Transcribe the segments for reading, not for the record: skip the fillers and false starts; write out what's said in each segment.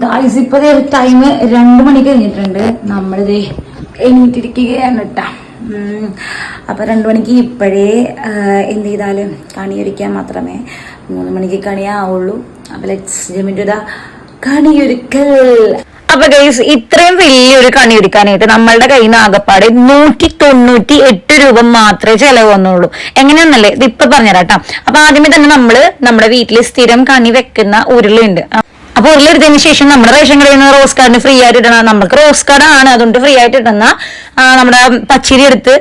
Guys ഇപ്പൊ time 2 മണി കഴിഞ്ഞിട്ടുണ്ട്. നമ്മളിത് എണീറ്റിരിക്കുകയാണ് കേട്ടാ. അപ്പൊ 2 മണിക്ക് ഇപ്പോഴേ എന്ത് ചെയ്താലും കണിയൊരുക്കാൻ മാത്രമേ 3 മണിക്ക് കണിയാവുള്ളൂ. അപ്പൊ ലെറ്റ്സ് ജമ്പ് ഇൻടു ദ കണിയൊരുക്കൽ. അപ്പൊ ഗൈസ് ഇത്രയും വലിയൊരു കണി ഒരുക്കാനായിട്ട് നമ്മളുടെ കയ്യിൽ നിന്ന് ആകപ്പാട് 198 രൂപ മാത്രമേ ചെലവ് വന്നുള്ളൂ. എങ്ങനെയാന്നല്ലേ ഇത് ഇപ്പൊ പറഞ്ഞുതരാം. അപ്പൊ ആദ്യമേ തന്നെ നമ്മുടെ വീട്ടിൽ സ്ഥിരം കണി വെക്കുന്ന ഉരുളുണ്ട്. അപ്പൊ ഉരുളെടുത്തതിന് ശേഷം നമ്മുടെ റേഷൻ കടയിൽ നിന്ന് റോസ് കാർഡിന് ഫ്രീ ആയിട്ട് ഇടണം. നമുക്ക് റോസ് കാർഡ് ആണ്, അതുകൊണ്ട് ഫ്രീ ആയിട്ട് ഇടുന്ന നമ്മുടെ പച്ചിരി എടുത്ത്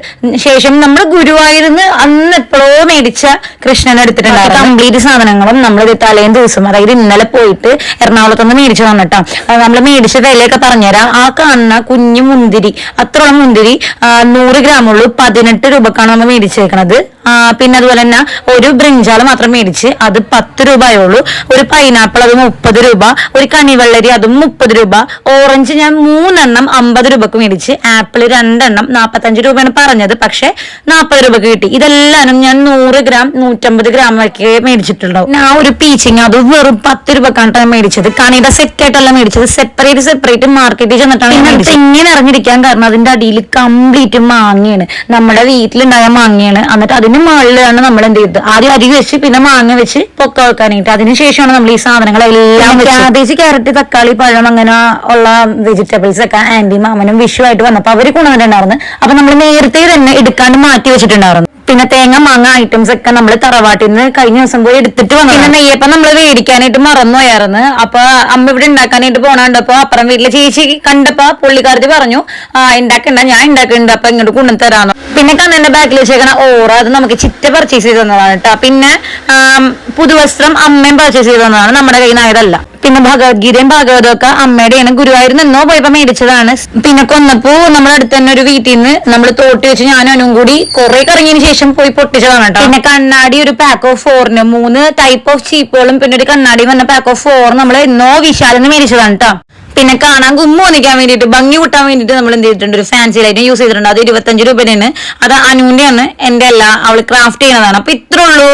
ശേഷം നമ്മൾ ഗുരുവായൂരിന്ന് അന്ന് എപ്പോഴോ മേടിച്ച കൃഷ്ണനെ എടുത്തിട്ടുണ്ടായിരുന്നു. കംപ്ലീറ്റ് സാധനങ്ങളും നമ്മൾ തലേന്ന് ദിവസം, അതായത് ഇന്നലെ പോയിട്ട് എറണാകുളത്തുനിന്ന് മേടിച്ചു വന്നിട്ടാ. നമ്മൾ മേടിച്ച വിലയൊക്കെ പറഞ്ഞുതരാം. ആ കാണുന്ന കുഞ്ഞു മുന്തിരി, അത്രോളം മുന്തിരി 100 ഗ്രാമുള്ളൂ, 18 രൂപക്കാണ് നമ്മൾ മേടിച്ചേക്കണത്. പിന്നെ അതുപോലെ തന്നെ ഒരു ബ്രിഞ്ചാൾ മാത്രം മേടിച്ച് അത് 10 രൂപയുള്ളൂ. ഒരു പൈനാപ്പിൾ അത് 30 രൂപ, ഒരു കണിവെള്ളരി അതും 30 രൂപ, ഓറഞ്ച് ഞാൻ 3 എണ്ണം 50 രൂപക്ക് മേടിച്ച്, ആപ്പിൾ 2 എണ്ണം 45 രൂപയാണ് പറഞ്ഞത്, പക്ഷെ 40 രൂപക്ക് കിട്ടി. ഇതെല്ലാം ഞാൻ 100 ഗ്രാം 150 ഗ്രാം ഒക്കെ മേടിച്ചിട്ടുണ്ടാവും. ഞാൻ ഒരു പീച്ചിങ് അത് വെറും 10 രൂപക്കാണ് മേടിച്ചത്. കണിയുടെ സെറ്റ് ആയിട്ടല്ല മേടിച്ചത്, സെപ്പറേറ്റ് മാർക്കറ്റിൽ ചെന്നിട്ടാണ് മേടിച്ചത്. ഇങ്ങനെ ഇറങ്ങിയിരിക്കാൻ കാരണം അതിന്റെ അടിയിൽ കംപ്ലീറ്റ് മാങ്ങയാണ്, നമ്മുടെ വീട്ടിലുണ്ടായ മാങ്ങയാണ്. എന്നിട്ട് അതിന് മുകളിലാണ് നമ്മൾ എന്ത് ചെയ്തത്, ആദ്യം അരി വെച്ച് പിന്നെ മാങ്ങ വെച്ച് പൊക്ക വെക്കാനായിട്ട്. അതിനുശേഷമാണ് നമ്മൾ ഈ സാധനങ്ങളെല്ലാം ക്യാബേജ്, ക്യാരറ്റ്, തക്കാളി, പഴം അങ്ങനെ ഉള്ള വെജിറ്റബിൾസ് ഒക്കെ ആന്റി മാമനും വിഷുവായിട്ട് വന്നപ്പോ അവര് കൊണ്ടുവന്നിട്ടുണ്ടായിരുന്നു. അപ്പൊ നമ്മൾ നേരത്തെ തന്നെ എടുക്കാണ്ട് മാറ്റി വെച്ചിട്ടുണ്ടായിരുന്നു. പിന്നെ തേങ്ങ മാങ്ങ ഐറ്റംസ് ഒക്കെ നമ്മൾ തറവാട്ടിൽ നിന്ന് കഴിഞ്ഞ ദിവസം പോയി എടുത്തിട്ട് വന്നു. പിന്നെ നെയ്യപ്പം നമ്മൾ മേടിക്കാനായിട്ട് മറന്നുപോയായിരുന്നു. അപ്പൊ അമ്മ ഇവിടെ ഉണ്ടാക്കാനായിട്ട് പോണുണ്ടപ്പോ അപ്പുറം വീട്ടിലെ ചേച്ചി കണ്ടപ്പോ പുള്ളിക്കാരത്തി പറഞ്ഞു ഉണ്ടാക്കണ്ട, ഞാൻ ഉണ്ടാക്കുന്നുണ്ട്, അപ്പൊ ഇങ്ങോട്ട് കൊണ്ടുതരാന്ന്. പിന്നെ കണ്ണന്റെ ബാക്കിൽ വെച്ചേക്കണ ഓറ അത് നമുക്ക് ചിറ്റ പർച്ചേസ് ചെയ്ത് തന്നതാണ് കേട്ടോ. പിന്നെ പുതുവസ്ത്രം അമ്മയും പർച്ചേസ് ചെയ്ത് തന്നതാണ്, നമ്മുടെ കയ്യിൽ നിന്നായതല്ല. പിന്നെ ഭഗവത്ഗീതയും ഭാഗവതവും ഒക്കെ അമ്മയുടെയാണ്, ഗുരുവായൂർ നിന്നോ പോയപ്പോ മേടിച്ചതാണ്. പിന്നെ കൊന്നപ്പൂ നമ്മുടെ അടുത്ത് തന്നെ ഒരു വീട്ടിൽ നിന്ന് നമ്മൾ തോട്ടി വെച്ച് ഞാനും അനുവും കൂടി കുറെ കറങ്ങിയതിന് ശേഷം പോയി പൊട്ടിച്ചതാണ് കേട്ടോ. പിന്നെ കണ്ണാടി ഒരു പാക്ക് ഓഫ് 4 3 ടൈപ്പ് ഓഫ് ചീപ്പുകളും പിന്നെ ഒരു കണ്ണാടി വന്ന പാക്ക് ഓഫ് 4 നമ്മൾ എന്നോ വിശാലിന്ന് മേടിച്ചതാണ് കേട്ടോ. പിന്നെ കാണാൻ കുമ്മോന്നിക്കാൻ വേണ്ടിയിട്ട് ഭംഗി കൂട്ടാൻ വേണ്ടിയിട്ട് നമ്മൾ എന്ത് ചെയ്തിട്ടുണ്ട്, ഒരു ഫാൻസി ലൈറ്റ് യൂസ് ചെയ്തിട്ടുണ്ട്. അത് 25 രൂപയാണ്. അത് അനുവിന്റെയാണ്, എന്റെ അല്ല, അവള് ക്രാഫ്റ്റ് ചെയ്യുന്നതാണ്. അപ്പൊ ഇത്രേ ഉള്ളൂ.